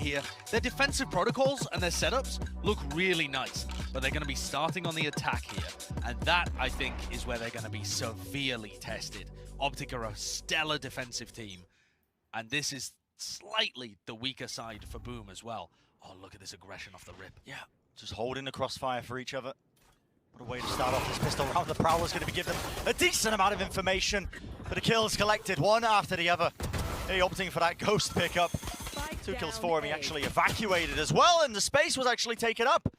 here. Their defensive protocols and their setups look really nice, but they're going to be starting on the attack here. And that, I think, is where they're going to be severely tested. OpTic are a stellar defensive team, and this is slightly the weaker side for Boom as well. Oh, look at this aggression off the rip. Yeah, just holding the crossfire for each other. What a way to start off this pistol round. The Prowler's going to be giving them a decent amount of information for the kills collected, one after the other. He opting for that ghost pickup. 2 kills for him. He actually evacuated as well, and the space was actually taken up.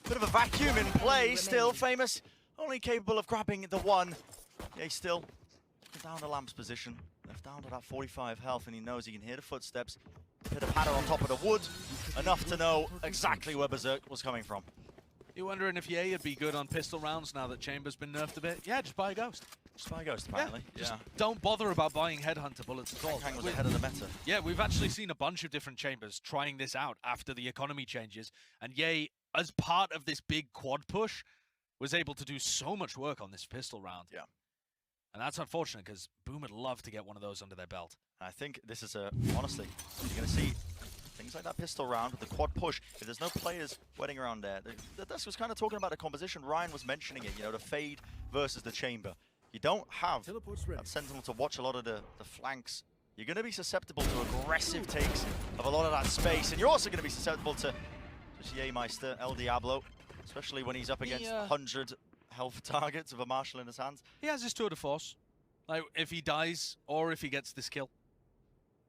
Bit of a vacuum in play. Still Famous, only capable of grabbing the one. Yeah, he's still down the Lamp's position. Left down to that 45 health, and he knows he can hear the footsteps. Hit a patter on top of the wood. Enough to know exactly where Berserk was coming from. You're wondering if Ye would be good on pistol rounds now that Chamber's been nerfed a bit? Yeah, just buy a Ghost. Just buy a Ghost, apparently. Yeah, just don't bother about buying Headhunter bullets at all. Kang was ahead of the meta. Yeah, we've actually seen a bunch of different Chambers trying this out after the economy changes. And Ye, as part of this big quad push, was able to do so much work on this pistol round. Yeah. And that's unfortunate, because Boom would love to get one of those under their belt. I think this is honestly, you're going to see things like that pistol round with the quad push. If there's no players waiting around there, the desk was kind of talking about the composition. Ryan was mentioning it, you know, the fade versus the chamber. You don't have that Sentinel to watch a lot of the flanks. You're going to be susceptible to aggressive takes of a lot of that space, and you're also going to be susceptible to Jämeister, El Diablo, especially when he's up against 100 health targets of a Marshal in his hands. He has his tour de force, like if he dies or if he gets this kill.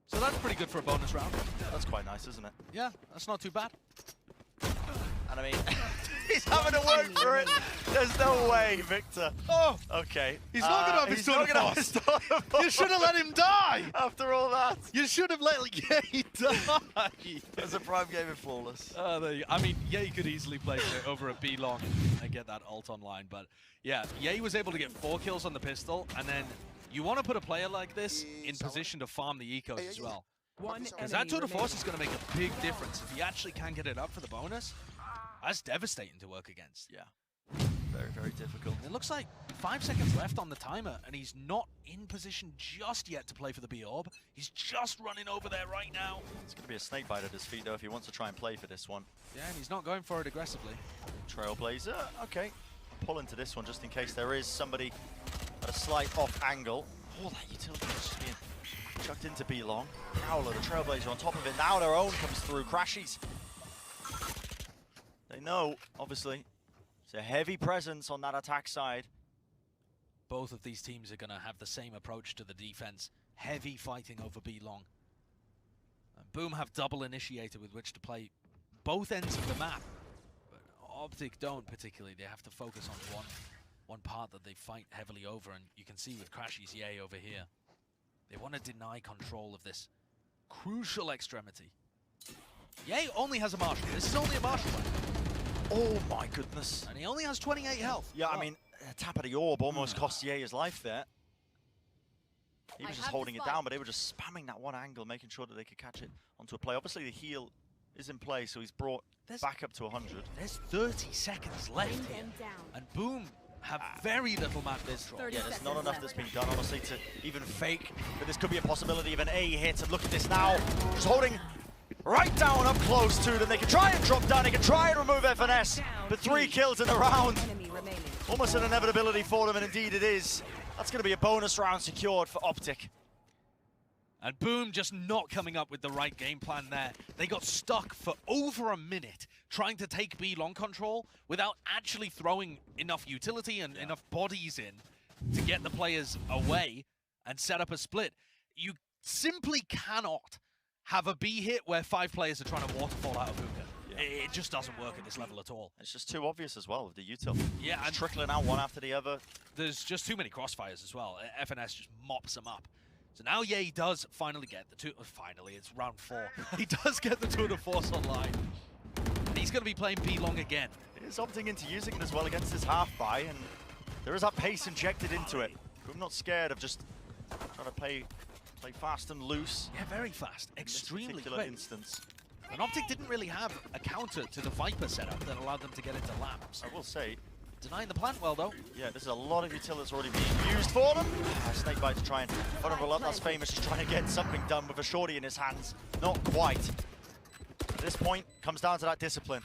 So that's pretty good for a bonus round. That's quite nice, isn't it? Yeah, that's not too bad. And I mean, he's having to work for it. There's no way, Victor. Oh, okay. He's not going to have his tour de force. You should have let him die. After all that. You should have let Ye die. There's a prime game of Flawless. I mean, Ye could easily place it over a B long and get that ult online. But yeah, Ye was able to get 4 kills on the pistol. And then you want to put a player like this in position to farm the ecos as well. Because that tour de force is going to make a big difference. If he actually can get it up for the bonus, that's devastating to work against. Yeah, very, very difficult. It looks like 5 seconds left on the timer, and he's not in position just yet to play for the B orb. He's just running over there right now. It's going to be a snakebite at his feet, though, if he wants to try and play for this one. Yeah, and he's not going for it aggressively. Trailblazer, okay. Pull into this one just in case there is somebody at a slight off angle. Oh, that utility is just being chucked into B long. Prowler, the Trailblazer on top of it. Now their own comes through. Crashies. They know, obviously, it's a heavy presence on that attack side. Both of these teams are going to have the same approach to the defense. Heavy fighting over B long. And Boom have double initiator with which to play both ends of the map. But OpTic don't particularly. They have to focus on one part that they fight heavily over. And you can see with Crashies Ye over here. They want to deny control of this crucial extremity. Ye only has a Marshal. This is only a Marshal fight. Oh my goodness. And he only has 28 health. Yeah, I mean, a tap of the orb almost cost Ye his life there. He was just holding it down, but they were just spamming that one angle, making sure that they could catch it onto a play. Obviously, the heal is in play, so he's brought back up to 100. There's 30 seconds left here. And Boom have very little map control. Yeah, there's not enough that's been done, honestly, to even fake. But this could be a possibility of an A hit. And look at this now. Just holding right down up close to them. They can try and drop down. They can try and remove FNS. But 3 kills in the round. Almost an inevitability for them, and indeed it is. That's going to be a bonus round secured for OpTic. And Boom just not coming up with the right game plan there. They got stuck for over a minute trying to take B long control without actually throwing enough utility and enough bodies in to get the players away and set up a split. You simply cannot have a B hit where 5 players are trying to waterfall out of hookah. Yeah. It just doesn't work at this level at all. It's just too obvious as well with the util. Yeah, and trickling out one after the other. There's just too many crossfires as well. FNS just mops them up. So now Ye does finally get the two. Finally, it's round 4. He does get the tour de force online. And he's going to be playing B long again. He's opting into using it as well against his half buy, and there is that pace injected into it. I'm not scared of just trying to play fast and loose. Yeah, very fast. Extremely quick. Instance. And OpTic didn't really have a counter to the Viper setup that allowed them to get into lamps. I will say, denying the plant well, though. Yeah, there's a lot of util that's already being used for them. Snakebite to try and vulnerable up. That's Famous just trying to get something done with a shorty in his hands. Not quite. this point comes down to that discipline.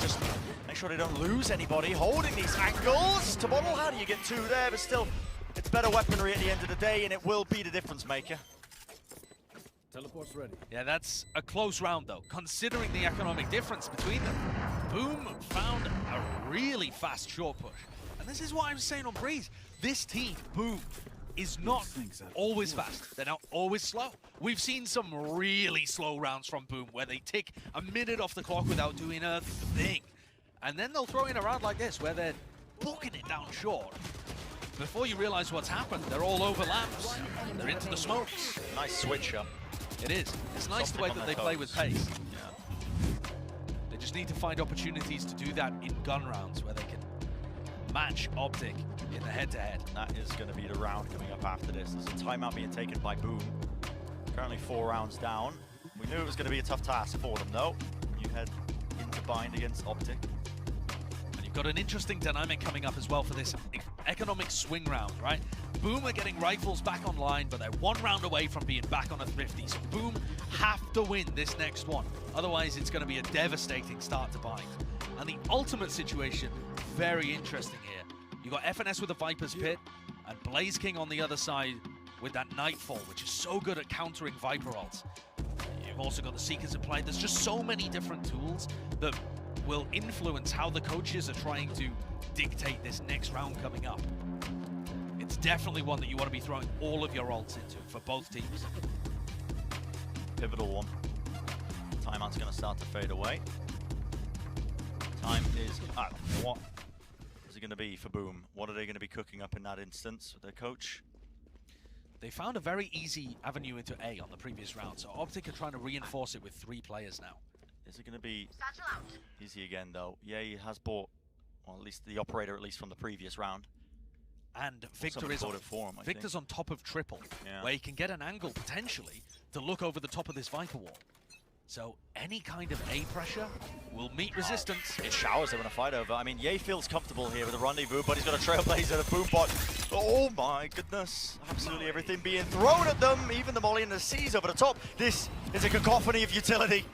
Just make sure they don't lose anybody. Holding these angles. To Bottle, how do you get two there? But still, it's better weaponry at the end of the day, and it will be the difference maker. Teleport's ready. Yeah, that's a close round, though, considering the economic difference between them. Boom found a really fast short push. And this is what I was saying on Breeze. This team, Boom, is not always fast. They're not always slow. We've seen some really slow rounds from Boom where they tick a minute off the clock without doing a thing. And then they'll throw in a round like this where they're booking it down short. Before you realize what's happened, they're all over lamps. They're into the smokes. Nice switch up. It is. It's nice the way that they play with pace. Yeah. They just need to find opportunities to do that in gun rounds where they can match OpTic in the head-to-head. That is going to be the round coming up after this. There's a timeout being taken by Boom. Currently 4 rounds down. We knew it was going to be a tough task for them, though. You head into bind against OpTic. And you've got an interesting dynamic coming up as well for this economic swing round, right? Boom are getting rifles back online, but they're 1 round away from being back on a thrifty. So Boom have to win this next one. Otherwise, it's going to be a devastating start to bind. And the ultimate situation, very interesting here. You got FNS with the Viper's Pit, and Blaze King on the other side with that Nightfall, which is so good at countering Viper ults. You've also got the Seekers at play. There's just so many different tools that will influence how the coaches are trying to dictate this next round coming up. It's definitely one that you want to be throwing all of your ults into for both teams. Pivotal one. Timeout's going to start to fade away. Time is up. What is it going to be for Boom? What are they going to be cooking up in that instance with their coach? They found a very easy avenue into A on the previous round, so OpTic are trying to reinforce it with 3 players now. Is it going to be easy again, though? Yeah, he has bought, well, at least the operator, at least from the previous round. And Victor is Victor's on top of triple, yeah, where he can get an angle, potentially, to look over the top of this Viper wall. So any kind of A pressure will meet resistance. It's Showers they want to fight over. I mean, Ye feels comfortable here with a rendezvous, but he's got a Trailblazer, a Boom bot. Oh my goodness. Absolutely everything being thrown at them. Even the Molly and the C's over the top. This is a cacophony of utility.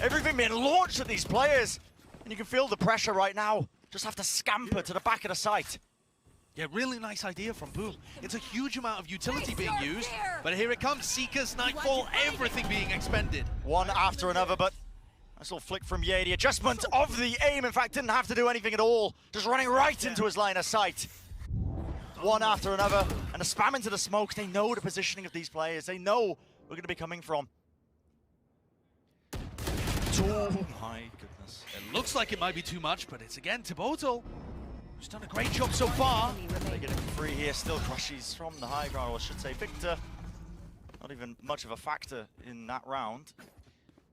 Everything being launched at these players. And you can feel the pressure right now. Just have to scamper to the back of the site. Yeah, really nice idea from Boom. It's a huge amount of utility being used, but here it comes. Seekers, Nightfall, everything being expended. One after another, but nice little flick from Ye. The adjustment of the aim, in fact, didn't have to do anything at all. Just running right into his line of sight. One after another, and a spam into the smoke. They know the positioning of these players. They know we're going to be coming from. Oh my goodness. It looks like it might be too much, but it's again Tiboto. He's done a great job so far. They get him free here, still crushes from the high ground, or I should say Victor. Not even much of a factor in that round.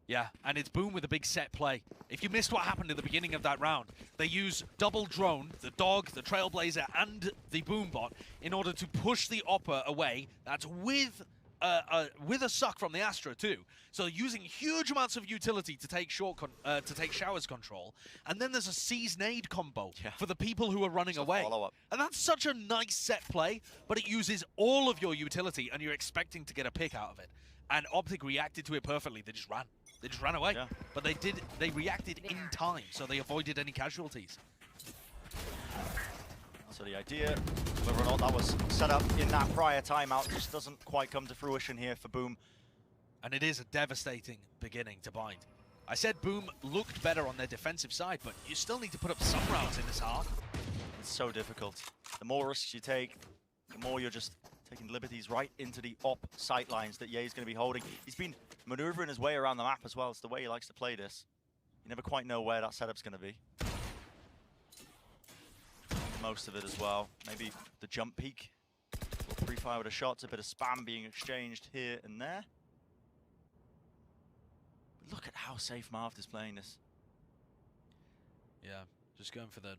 Yeah, and it's Boom with a big set play. If you missed what happened at the beginning of that round, they use double drone, the Dog, the Trailblazer, and the Boom bot in order to push the Opper away. That's with a suck from the Astra too. So using huge amounts of utility to take Showers control, and then there's a Seize Nade combo for the people who are running away. And that's such a nice set play, but it uses all of your utility, and you're expecting to get a pick out of it. And OpTic reacted to it perfectly. They just ran. They just ran away. Yeah. But they reacted in time, so they avoided any casualties. So the idea, whether or not that was set up in that prior timeout, just doesn't quite come to fruition here for Boom. And it is a devastating beginning to bind. I said Boom looked better on their defensive side, but you still need to put up some rounds in this half. It's so difficult. The more risks you take, the more you're just taking liberties right into the op sight lines that Ye's going to be holding. He's been maneuvering his way around the map as well. It's the way he likes to play this. You never quite know where that setup's going to be. Most of it as well. Maybe the jump peak. Pre-fire with a shot, a bit of spam being exchanged here and there. But look at how safe Marv is playing this. Yeah, just going for the...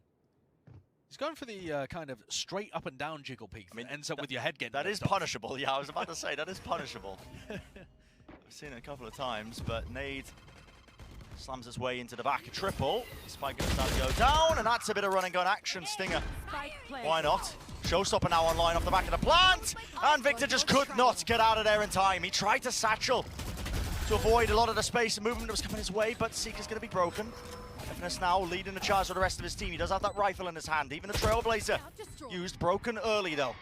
He's going for the kind of straight up and down jiggle peak. I mean, ends up with your head getting... That is punishable, yeah, I was about to say, that is punishable. I've seen it a couple of times, but Nade slams his way into the back. A triple. Spike going to start to go down, and that's a bit of run and gun action. Stinger. Why not? Showstopper now online off the back of the plant, and Victor just could not get out of there in time. He tried to satchel to avoid a lot of the space and movement that was coming his way, but Seeker's going to be broken. FNS now leading the charge for the rest of his team. He does have that rifle in his hand. Even a Trailblazer used, broken early though.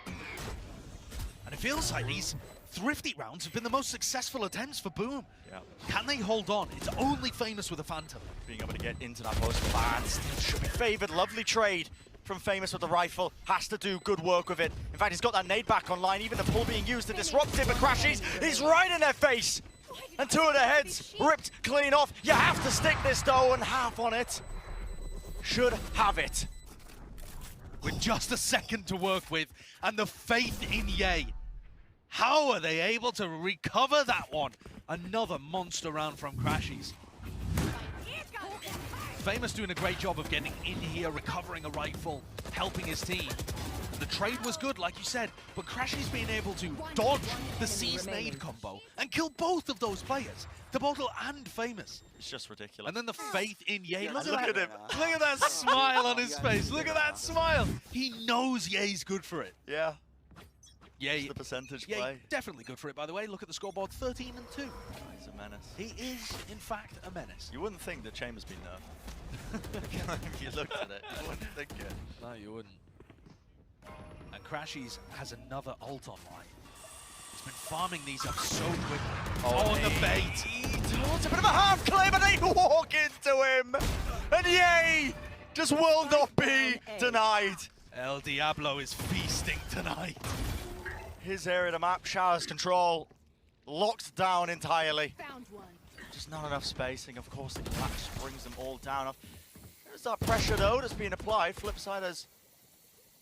And it feels like these thrifty rounds have been the most successful attempts for Boom. Yeah. Can they hold on? It's only Famous with a Phantom. Being able to get into that post command should be favored. Lovely trade from Famous with the rifle. Has to do good work with it. In fact, he's got that nade back online. Even the pull being used to disrupt it, but Crashies is right in their face. And two of the heads ripped clean off. You have to stick this though, and half on it should have it. With just a second to work with, and the faith in Ye. How are they able to recover that one? Another monster round from Crashies. Famous doing a great job of getting in here, recovering a rifle, helping his team. The trade was good, like you said, but Crashies being able to dodge the Seize nade combo and kill both of those players, Tabotle and Famous. It's just ridiculous. And then the faith in Ye. Look at him. Look at that smile on his face. Look at that smile. He knows Ye's good for it. Yeah. Ye, The percentage Ye play. definitely good for it, by the way. Look at the scoreboard, 13 and 2. He's a menace. He is, in fact, a menace. You wouldn't think that Chambers been nerfed. If you looked at it, you wouldn't think it. No, you wouldn't. And Crashies has another ult online. He's been farming these up so quickly. Oh, and the bait. It's a bit of a half claim, and they walk into him. And Ye just will not be denied. El Diablo is feasting tonight. His area of the map, showers control, locked down entirely. Found one. Just not enough spacing. Of course, the collapse brings them all down. There's that pressure, though, that's being applied. Flipside has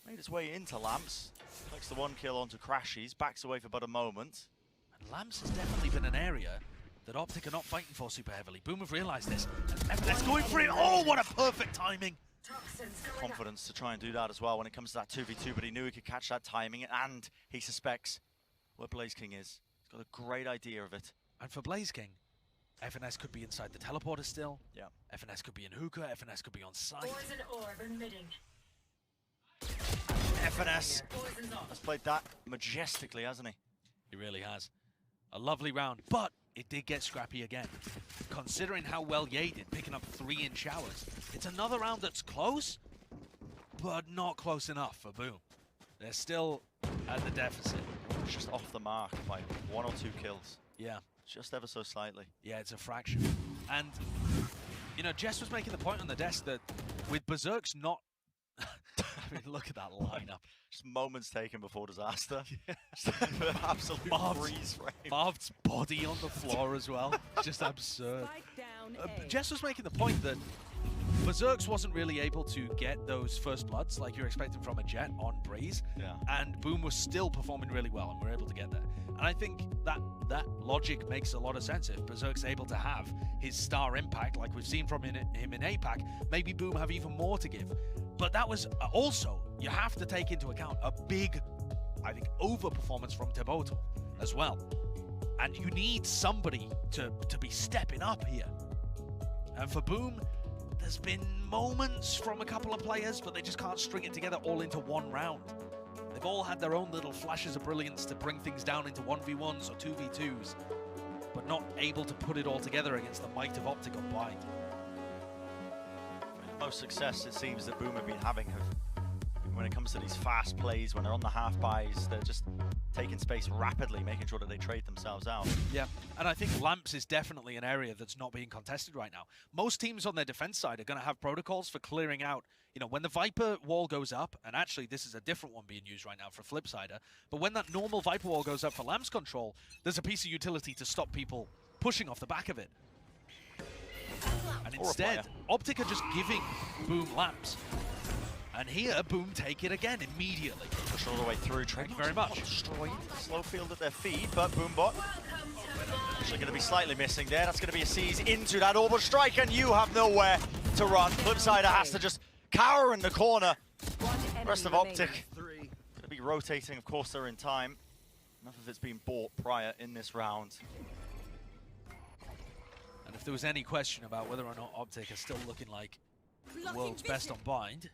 made its way into Lamps. Collects the one kill onto Crashies, backs away for but a moment. And Lamps has definitely been an area that OpTic are not fighting for super heavily. Boom have realized this. And FNS going for it. Oh, what a perfect timing. Confidence to try and do that as well when it comes to that 2v2, but he knew he could catch that timing, and he suspects where Blaze King is. He's got a great idea of it. And for Blaze King, FNS could be inside the teleporter still. Yeah. FNS could be in hookah. FNS could be on site. Poison orb emitting. FNS Poison's off. has played that majestically, hasn't he? He really has. A lovely round, but it did get scrappy again. Considering how well Ye did, picking up 3 in showers, it's another round that's close, but not close enough for Boom. They're still at the deficit. It's just off the mark by 1 or 2 kills. Yeah. Just ever so slightly. Yeah, it's a fraction. And, you know, Jess was making the point on the desk that with Berserk's not... I mean, look at that lineup. Just moments taken before disaster. Just absolute freeze frame. Marv's body on the floor as well. Just absurd. Spike down A. Jess was making the point that Berserk's wasn't really able to get those first bloods like you're expecting from a Jet on Breeze. Yeah. And Boom was still performing really well and we're able to get there. And I think that logic makes a lot of sense. If Berserk's able to have his star impact like we've seen from him in APAC, maybe Boom have even more to give. But that was also, you have to take into account a big, I think, overperformance from Tabotle as well. And you need somebody to be stepping up here. And for Boom, there's been moments from a couple of players, but they just can't string it together all into one round. They've all had their own little flashes of brilliance to bring things down into 1v1s or 2v2s, but not able to put it all together against the might of OpTic on Blind. Most success it seems that Boom have been having when it comes to these fast plays, when they're on the half buys, they're just taking space rapidly, making sure that they trade themselves out. Yeah, and I think Lamps is definitely an area that's not being contested right now. Most teams on their defense side are going to have protocols for clearing out, you know, when the Viper wall goes up, and actually this is a different one being used right now for Flipsider, but when that normal Viper wall goes up for Lamps control, there's a piece of utility to stop people pushing off the back of it. And instead, OpTic are just giving Boom Lamps. And here, Boom take it again immediately. Push all the way through. Thank you very much. Destroyed. Slow field at their feet, but Boombot actually going to be slightly missing there. That's going to be a seize into that orbital strike, and you have nowhere to run. Flipsider has to just cower in the corner. Rest of OpTic going to be rotating. Of course, they're in time. Enough of it's been bought prior in this round. And if there was any question about whether or not OpTic are still looking like the world's best on Bind,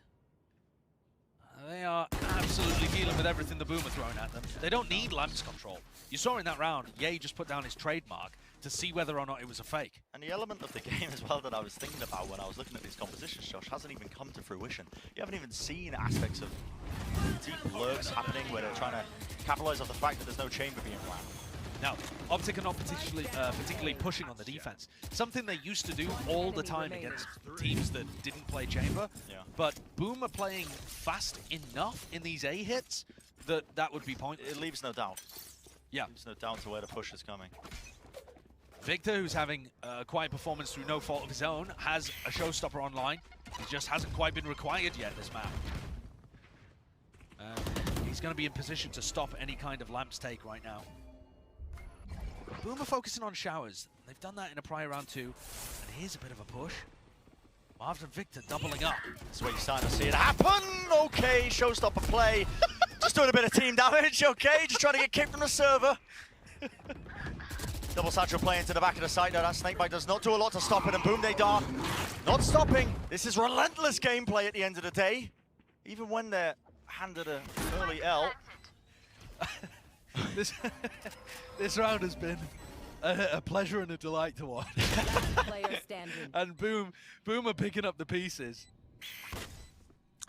they are absolutely dealing with everything the Boom are throwing at them. They don't need Lamps control. You saw in that round, Ye just put down his trademark to see whether or not it was a fake. And the element of the game as well that I was thinking about when I was looking at these compositions, Josh, hasn't even come to fruition. You haven't even seen aspects of deep lurks happening where they're trying to capitalize on the fact that there's no chamber being planned. Now, OpTic are not particularly pushing on the defense. Something they used to do all the time against teams that didn't play chamber. Yeah. But Boom are playing fast enough in these A hits that would be pointless. It leaves no doubt. Yeah. Leaves no doubt to where the push is coming. Victor, who's having a quiet performance through no fault of his own, has a showstopper online. He just hasn't quite been required yet this map. He's going to be in position to stop any kind of lamps take right now. Boom are focusing on showers. They've done that in a prior round too. And here's a bit of a push. Marv and Victor doubling up. That's where you're starting to see it happen. Okay, showstopper play. Just doing a bit of team damage, okay? Just trying to get kicked from the server. Double satchel play into the back of the site. No, that snakebite does not do a lot to stop it, and Boom, they are not stopping. This is relentless gameplay at the end of the day. Even when they're handed an early L. This round has been a pleasure and a delight to watch. Player standing. And Boom are picking up the pieces.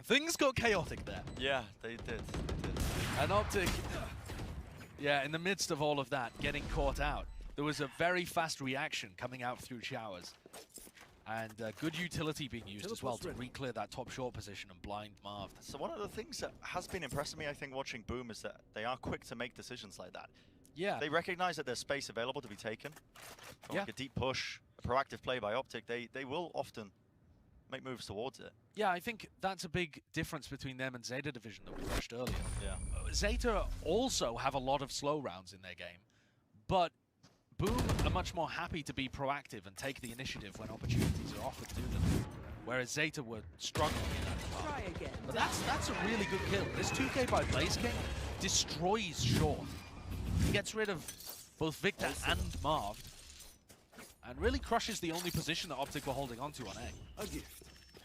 Things got chaotic there. Yeah, they did. And OpTic, yeah, in the midst of all of that, getting caught out, there was a very fast reaction coming out through showers. And good utility being used as well to re-clear that top short position and blind Marv. So one of the things that has been impressing me, I think, watching Boom is that they are quick to make decisions like that. Yeah. They recognize that there's space available to be taken. Yeah. Like a deep push, a proactive play by OpTic, they will often make moves towards it. Yeah, I think that's a big difference between them and Zeta Division that we watched earlier. Yeah. Zeta also have a lot of slow rounds in their game, but Boom are much more happy to be proactive and take the initiative when opportunities are offered to them, whereas Zeta were struggling in that department. Try again. But that's a really good kill. This 2K by Blaze King destroys short. He gets rid of both Victor and Marv, and really crushes the only position that OpTic were holding onto on A. A gift.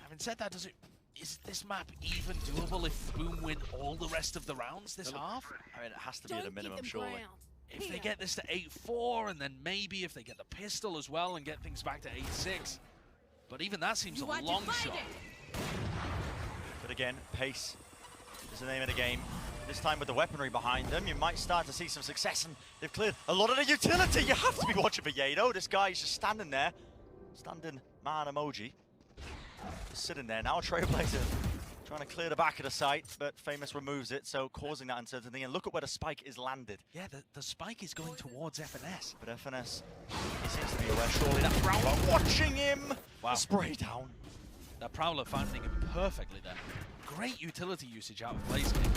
Having said that, is this map even doable if Boom win all the rest of the rounds this half? I mean, it has to be at a minimum, surely. If they get this to 8-4, and then maybe if they get the pistol as well and get things back to 8-6. But even that seems a long shot. But again, pace is the name of the game. This time with the weaponry behind them, you might start to see some success, and they've cleared a lot of the utility. You have to be watching for Yedo. This guy is just standing there. Standing man emoji. Just sitting there now, Trailblazer trying to clear the back of the site, but Famous removes it, so causing that uncertainty. And look at where the spike is landed. Yeah, the spike is going towards FNS. But FNS, he seems to be aware, surely that Prowler watching him. Wow. The spray down. That Prowler finding him perfectly there. Great utility usage out of Blaze King.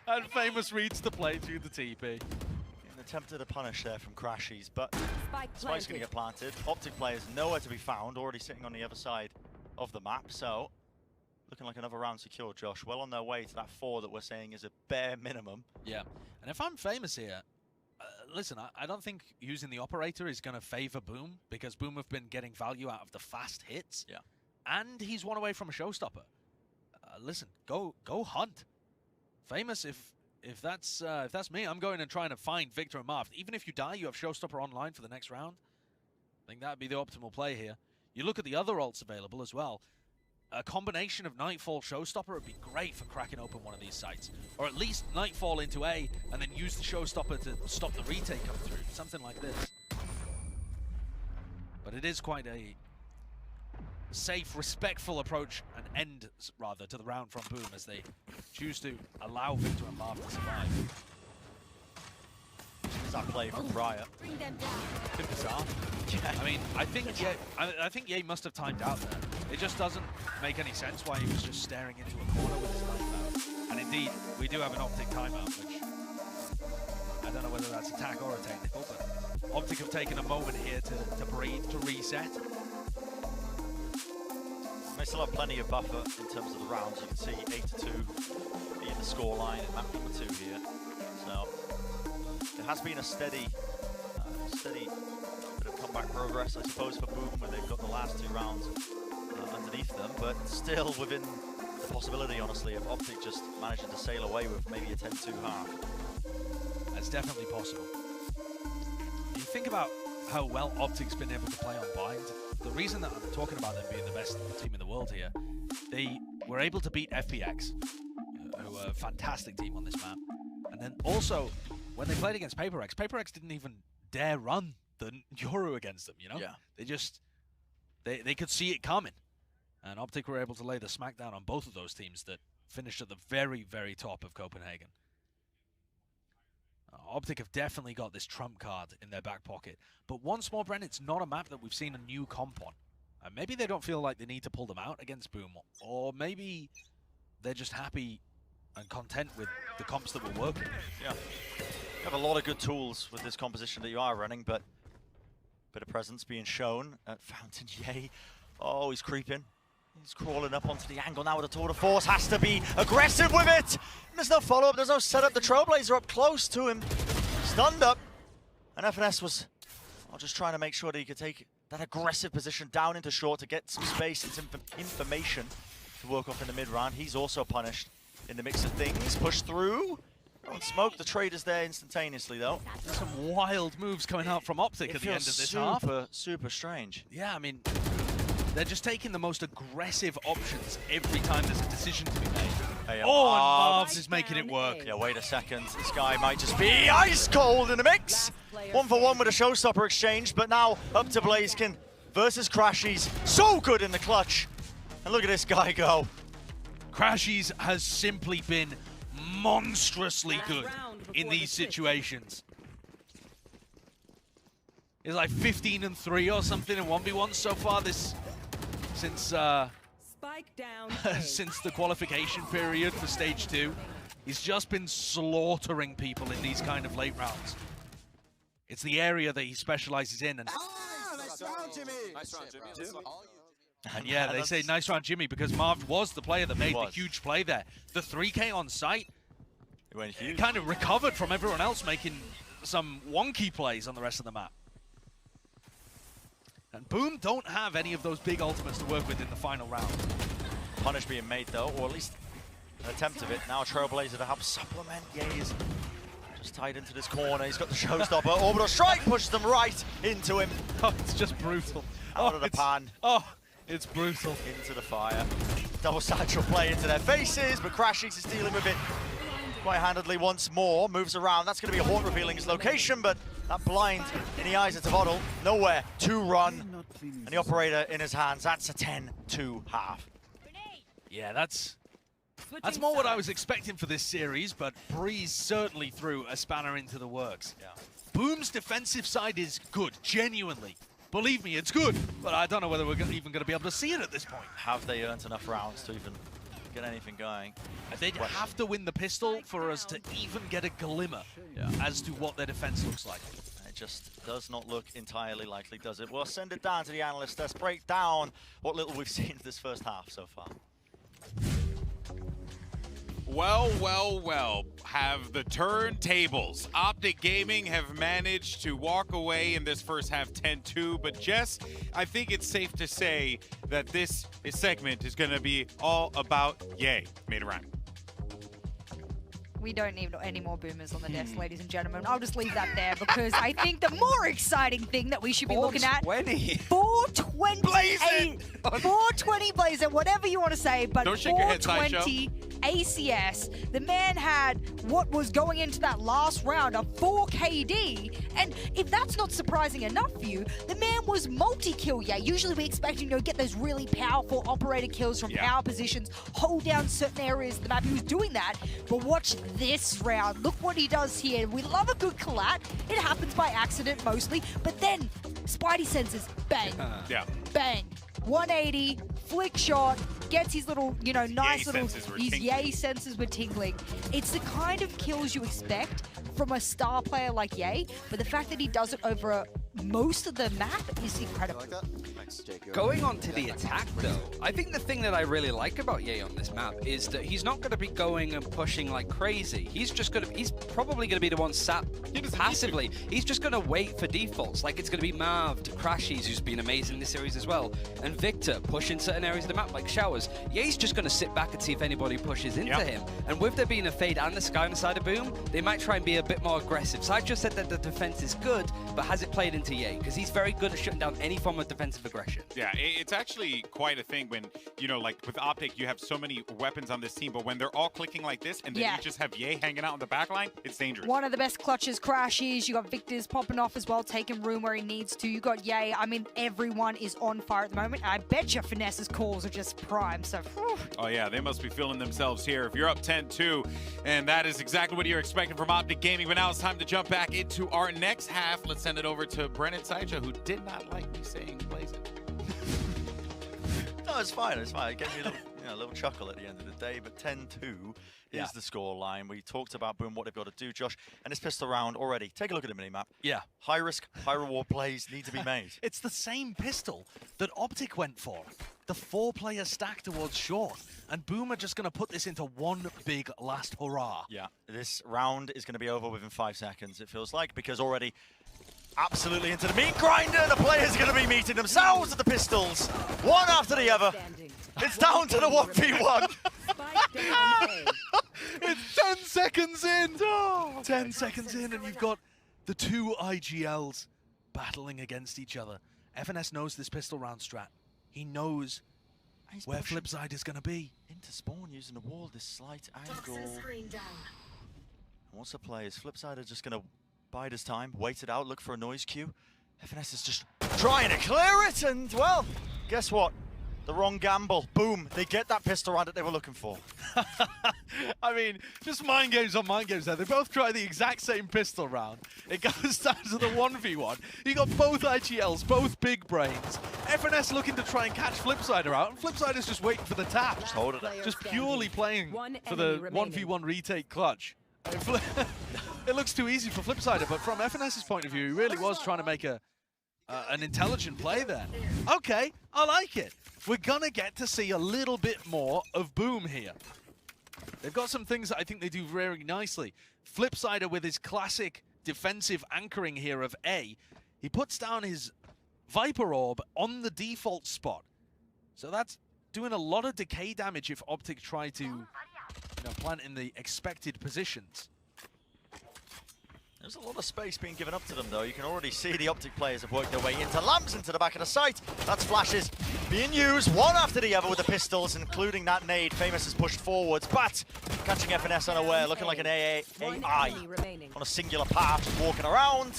And Famous reads the play through the TP. An attempted a punish there from Crashies, but Spike Spike's going to get planted. OpTic players nowhere to be found, already sitting on the other side of the map, so looking like another round secured, Josh. Well on their way to that 4 that we're saying is a bare minimum. Yeah, and if I'm Famous here, listen, I don't think using the operator is going to favor Boom, because Boom have been getting value out of the fast hits. Yeah. And he's one away from a showstopper. Listen, go hunt. Famous, if that's me, I'm going and trying to find Victor and Marv. Even if you die, you have showstopper online for the next round. I think that'd be the optimal play here. You look at the other ults available as well. A combination of Nightfall Showstopper would be great for cracking open one of these sites. Or at least Nightfall into A, and then use the Showstopper to stop the retake come through. Something like this. But it is quite a safe, respectful approach, and end, rather, to the round from Boom as they choose to allow Victor and Marv to survive. Is that play from Briar? Bring them down. Bit bizarre. Yeah. I mean, I think Ye must have timed out there. It just doesn't make any sense why he was just staring into a corner with his knife out. And indeed, we do have an OpTic timeout, which I don't know whether that's a tack or a technical, but OpTic have taken a moment here to breathe, to reset. They still have plenty of buffer in terms of the rounds. You can see 8-2 being the scoreline in map number 2 here. So it has been a steady bit of comeback progress, I suppose, for Boom, where they've got the last 2 rounds underneath them, but still within the possibility, honestly, of OpTic just managing to sail away with maybe a 10-2 half. That's definitely possible. think about how well OpTic's been able to play on blind, the reason that I'm talking about them being the best team in the world here, they were able to beat FPX, who are a fantastic team on this map. And then also, when they played against PaperX, PaperX didn't even dare run the Yoru against them, you know? Yeah. They just, they could see it coming. And OpTic were able to lay the smackdown on both of those teams that finished at the very, very top of Copenhagen. OpTic have definitely got this trump card in their back pocket. But once more, Brent, it's not a map that we've seen a new comp on. Maybe they don't feel like they need to pull them out against Boom, or maybe they're just happy and content with the comps that we're working. Yeah. You have a lot of good tools with this composition that you are running, but a bit of presence being shown at Fountain. Yay. Oh, he's creeping. He's crawling up onto the angle now with a tour de force. Has to be aggressive with it. And there's no follow-up, there's no setup. The Trailblazer up close to him. Stunned up. And FNS was just trying to make sure that he could take that aggressive position down into short to get some space and some information to work off in the mid-round. He's also punished in the mix of things. Push through. Don't smoke the traders there instantaneously, though. There's some wild moves coming out from OpTic at the end of this half. Super strange. Yeah, I mean, they're just taking the most aggressive options every time there's a decision to be made. Hey, oh, and Marvs is making it work. Yeah, wait a second. This guy might just be ice cold in the mix. 1-for-1 with a showstopper exchange, but now up to Blazekin versus Crashies. So good in the clutch. And look at this guy go. Crashies has simply been monstrously good in these situations. It's like 15-3 or something in 1v1 so far this since Spike down. since the qualification period for stage 2. He's just been slaughtering people in these kind of late rounds. It's the area that he specializes in, and nice round, Jimmy. Nice round, Jimmy. and yeah, they say nice round Jimmy because Marv was the player that made the huge play there. The 3K on site, It went huge. kind of recovered from everyone else making some wonky plays on the rest of the map. And Boom don't have any of those big ultimates to work with in the final round. Punish being made though, or at least an attempt of it. Now Trailblazer to help supplement. Yeah, he's just tied into this corner. He's got the showstopper. Orbital strike pushes them right into him. Oh, it's just brutal. Out of the pan. Oh, it's brutal. Into the fire. Double satchel play into their faces, but Crashies is dealing with it quite handedly once more. Moves around. That's going to be a Haunt revealing his location, but that blind in the eyes of Tavadl. Nowhere to run. And the operator in his hands. That's a 10-2 half. Yeah, that's more what I was expecting for this series, but Breeze certainly threw a spanner into the works. Yeah. Boom's defensive side is good, genuinely. Believe me, it's good, but I don't know whether we're even going to be able to see it at this point. Have they earned enough rounds to even get anything going? They'd have to win the pistol for us to even get a glimmer as to what their defense looks like. It just does not look entirely likely, does it? We'll send it down to the analysts. Let's break down what little we've seen this first half so far. Well, have the turntables. OpTic Gaming have managed to walk away in this first half 10-2, but Jess, I think it's safe to say that this segment is going to be all about Yay. Made a rhyme. We don't need any more boomers on the desk, ladies and gentlemen. I'll just leave that there because I think the more exciting thing that we should be looking at... 420 Blazing! 420 Blazer, whatever you want to say, but Don't shake your head, 420 ACS. The man had what was going into that last round, a 4 KD. And if that's not surprising enough for you, the man was multi-kill. Yeah, usually we expect him to get those really powerful operator kills from power positions, hold down certain areas of the map. He was doing that, but watch this round. Look what he does here. We love a good collat. It happens by accident mostly, but then Spidey senses, bang, bang. 180, flick shot, gets his little, you know, nice little, his yay senses were tingling. It's the kind of kills you expect from a star player like Yay, but the fact that he does it over most of the map is incredible. Like that? Thanks, Jake. Going on to the attack, though, I think the thing that I really like about Ye on this map is that he's not going to be going and pushing like crazy. He's probably going to be the one sat passively. He's just going to wait for defaults. Like, it's going to be Marv to Crashies, who's been amazing this series as well, and Victor pushing certain areas of the map, like Showers. Ye's just going to sit back and see if anybody pushes into him. And with there being a Fade and the Sky on the side of Boom, they might try and be a bit more aggressive. So I just said that the defense is good, but has it played into Ye? Because he's very good at shutting down any form of defensive aggression. Yeah, it's actually quite a thing when, you know, like with OpTic, you have so many weapons on this team, but when they're all clicking like this and then you just have Ye hanging out on the back line, it's dangerous. One of the best clutches, Crashies. You got Victor's popping off as well, taking room where he needs to. You got Ye. I mean, everyone is on fire at the moment. I bet you Finesse's calls are just prime. So, whew. Oh yeah, they must be feeling themselves here. If you're up 10-2, and that is exactly what you're expecting from OpTic Gaming. But now it's time to jump back into our next half. Let's send it over to Brennan Saicha, who did not like me saying plays it. No, it's fine. It's fine. It gave me a little, a little chuckle at the end of the day. But 10-2 is the score line. We talked about Boom, what they've got to do, Josh, and this pistol round already. Take a look at the minimap. Yeah. High risk, high reward plays need to be made. It's the same pistol that OpTic went for. The 4-player stack towards short. And Boom are just going to put this into one big last hurrah. Yeah, this round is going to be over within 5 seconds, it feels like, because already absolutely into the meat grinder. The players are going to be meeting themselves at the pistols, one after the other. It's down to the 1v1. Spike down A. It's 10 seconds in! 10 seconds in, and you've got the two IGLs battling against each other. FNS knows this pistol round strat. He knows where Flipside is going to be. Into spawn using the wall, this slight angle. And what's the players? Flipside are just going to bide his time, wait it out, look for a noise cue. FNS is just trying to clear it, and well, guess what? The wrong gamble. Boom, they get that pistol round that they were looking for. I mean, just mind games on mind games there. They both try the exact same pistol round. It goes down to the 1v1. You got both IGLs, both big brains. FNS looking to try and catch Flipsider out, and Flipsider is just waiting for the tap. Just hold it up. Just purely playing One for the enemy 1v1 retake clutch. It looks too easy for Flipsider, but from FNS's point of view, he really was trying to make an intelligent play there. Okay, I like it. We're gonna get to see a little bit more of Boom here. They've got some things that I think they do very nicely. Flipsider with his classic defensive anchoring here of A. He puts down his Viper Orb on the default spot. So that's doing a lot of decay damage if OpTic try to plant in the expected positions. There's a lot of space being given up to them, though. You can already see the OpTic players have worked their way into lamps into the back of the site. That's flashes being used one after the other with the pistols, including that nade. Famous has pushed forwards, but catching FNS unaware, looking like an AI on a singular path, just walking around.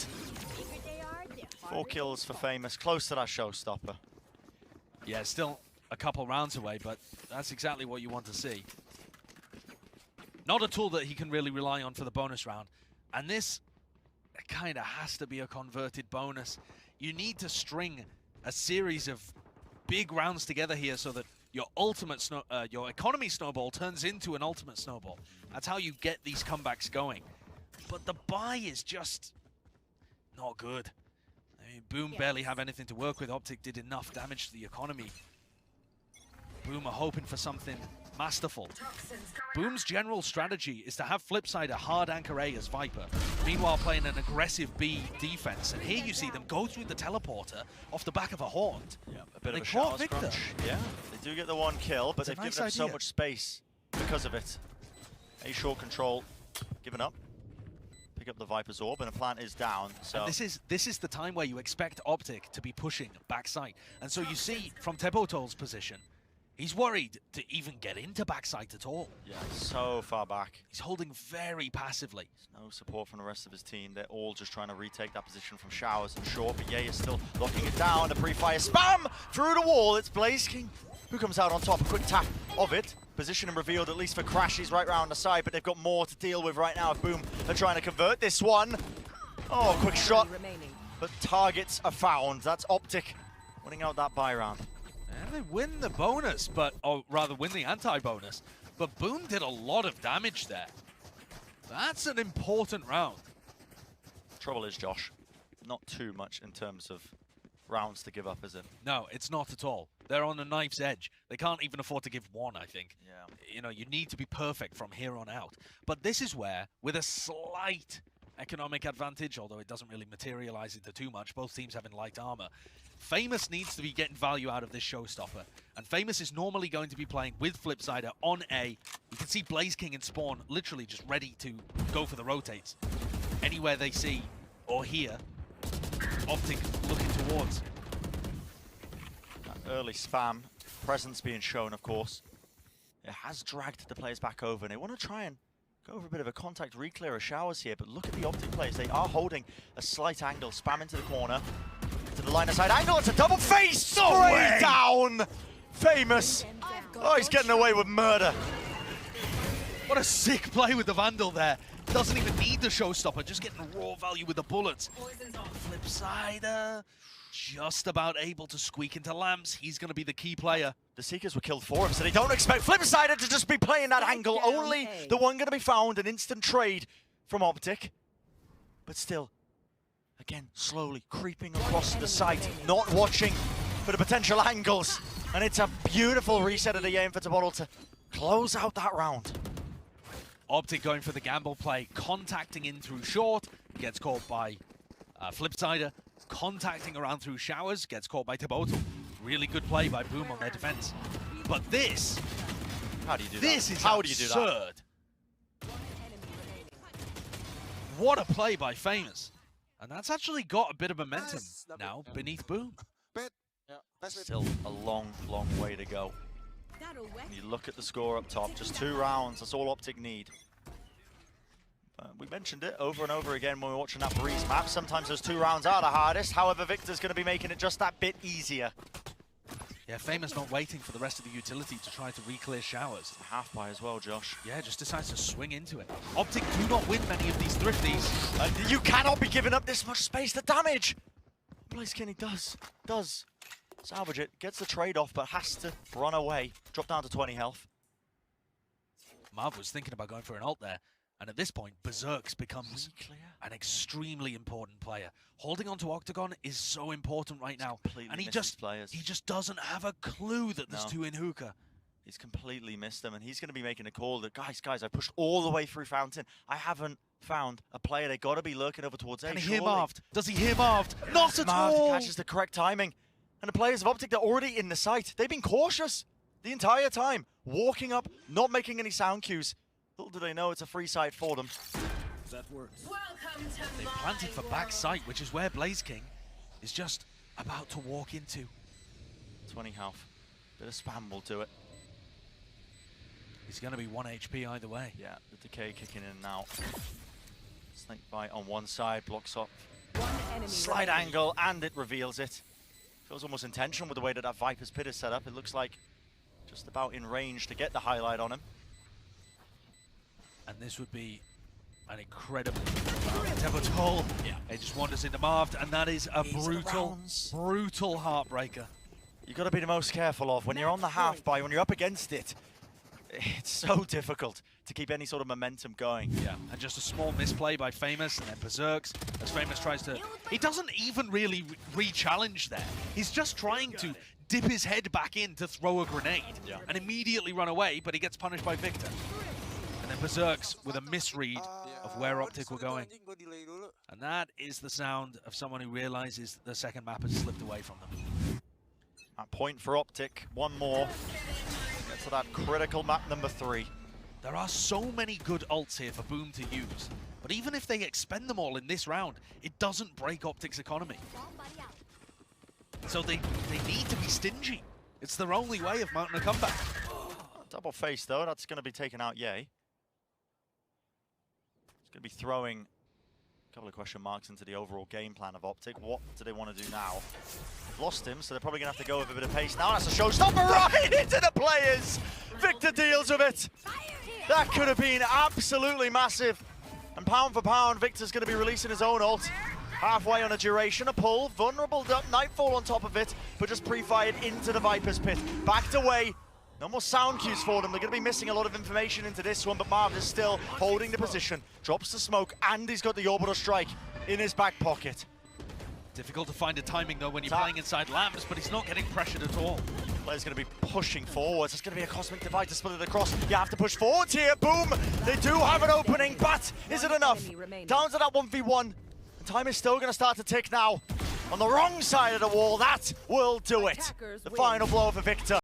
4 kills for Famous, close to that showstopper. Yeah, still a couple rounds away, but that's exactly what you want to see. Not a tool that he can really rely on for the bonus round. And this kind of has to be a converted bonus. You need to string a series of big rounds together here so that your ultimate your economy snowball turns into an ultimate snowball. That's how you get these comebacks going. But the buy is just not good. I mean, Boom barely have anything to work with. OpTic did enough damage to the economy. Boom are hoping for something masterful. Boom's general strategy is to have Flipside a hard anchor A as Viper, meanwhile playing an aggressive B defense. And here you see them go through the teleporter off the back of a Haunt. Yeah, a bit they of a caught showers Victor. crunch. Yeah, they do get the 1 kill, but they've nice given up so idea. much space because of it. A short control, given up. Pick up the Viper's Orb, and the plant is down. So And this is the time where you expect OpTic to be pushing backside. And so you see from Tebotol's position, he's worried to even get into backside at all. yeah, so far back. He's holding very passively. No support from the rest of his team. They're all just trying to retake that position from Showers and Short, but Ye is still locking it down. The pre-fire spam through the wall. It's Blaze King who comes out on top. A quick tap of it. Position and revealed at least for Crashies right round the side, but they've got more to deal with right now. Boom, they're trying to convert this one. Oh, quick shot, but targets are found. That's OpTic winning out that buy round. And they win the bonus, or rather win the anti-bonus. But Boom did a lot of damage there. That's an important round. Trouble is, Josh, not too much in terms of rounds to give up, is it? No, it's not at all. They're on a knife's edge. They can't even afford to give one, I think. Yeah. You know, you need to be perfect from here on out. But this is where, with a slight economic advantage, although it doesn't really materialize into too much, both teams having light armor, Famous needs to be getting value out of this showstopper. And Famous is normally going to be playing with Flipsider on A. You can see Blaze King and Spawn literally just ready to go for the rotates. Anywhere they see or hear, OpTic looking towards. That early spam, presence being shown, of course. It has dragged the players back over, and they want to try and go for a bit of a contact re-clear of showers here, but look at the OpTic players. They are holding a slight angle, spam into the corner, to the line of sight angle. It's a double face, spray down! Famous. Oh, he's getting away with murder. What a sick play with the Vandal there. Doesn't even need the showstopper, just getting raw value with the bullets. Flipsider, just about able to squeak into lamps. He's going to be the key player. The Seekers were killed for him, so they don't expect Flipsider to just be playing that angle. Only the one going to be found, an instant trade from OpTic. But still, again, slowly creeping across the site, not watching for the potential angles. And it's a beautiful reset of the game for Tabottle to close out that round. OpTic going for the gamble play, contacting in through short, gets caught by Flipsider, contacting around through showers, gets caught by Tabottle. Really good play by Boom on their defense. But this, how do you do this that? is how absurd. do you do that? What a play by Famous. And that's actually got a bit of momentum now beneath Boom. Still a long, long way to go. When you look at the score up top, just 2 rounds, that's all OpTic need. We mentioned it over and over again when we were watching that Breeze map. Sometimes those 2 rounds are the hardest. However, Victor's going to be making it just that bit easier. Yeah, Famous not waiting for the rest of the utility to try to re-clear showers. Half by as well, Josh. Yeah, just decides to swing into it. OpTic do not win many of these thrifties. And you cannot be giving up this much space to damage. Blaze King does salvage it, gets the trade off, but has to run away. Drop down to 20 health. Marv was thinking about going for an ult there. And at this point, Berserks becomes an extremely important player. Holding on to Octagon is so important right now. And he just doesn't have a clue that there's 2 in hookah. He's completely missed them, and he's going to be making a call that, guys, I pushed all the way through Fountain. I haven't found a player. They got to be lurking over towards A. Can he hear Marved? Does he hear Marved? Not at all! Marved catches the correct timing. And the players of OpTic, they're already in the site. They've been cautious the entire time. Walking up, not making any sound cues. Little do they know it's a free site for them. That works. They planted for back site, which is where Blaze King is just about to walk into. 20 health. Bit of spam will do it. He's going to be 1 HP either way. Yeah, the decay kicking in now. Snake bite on one side, blocks up. Slight angle, and it reveals it. Feels almost intentional with the way that Viper's Pit is set up. It looks like just about in range to get the highlight on him. And this would be an incredible Tabottle. Yeah. It just wanders into Marved, and that is a brutal heartbreaker. You've got to be the most careful of when you're on the half by, when you're up against it. It's so difficult to keep any sort of momentum going. Yeah, and just a small misplay by Famous, and then Berserks, as Famous tries to... He doesn't even really re-challenge there. He's just trying to dip his head back in to throw a grenade and immediately run away, but he gets punished by Victor. And then Berserks with a misread of where OpTic were going. And that is the sound of someone who realizes the second map has slipped away from them. That point for OpTic, one more. Get to that critical map number 3. There are so many good ults here for Boom to use, but even if they expend them all in this round, it doesn't break OpTic's economy. So they need to be stingy. It's their only way of mounting a comeback. Double face though, that's going to be taken out, yay. It's going to be throwing a couple of question marks into the overall game plan of OpTic. What do they want to do now? They've lost him, so they're probably going to have to go with a bit of pace now. That's a showstopper right into the players! Victor deals with it! That could have been absolutely massive. And pound for pound, Victor's going to be releasing his own ult. Halfway on a duration, a pull, vulnerable Nightfall on top of it, but just pre-fired into the Viper's Pit. Backed away. No more sound cues for them. They're going to be missing a lot of information into this one, but Marv is still holding the position. Drops the smoke, and he's got the orbital strike in his back pocket. Difficult to find a timing though when you're Tap. playing inside lamps, but he's not getting pressured at all. Player's going to be pushing forwards. It's going to be a cosmic divide to split it across. You have to push forwards here. Boom! They do have an opening, but is it enough? Down to that 1v1. And time is still going to start to tick now. On the wrong side of the wall, that will do it. The final blow for Victor.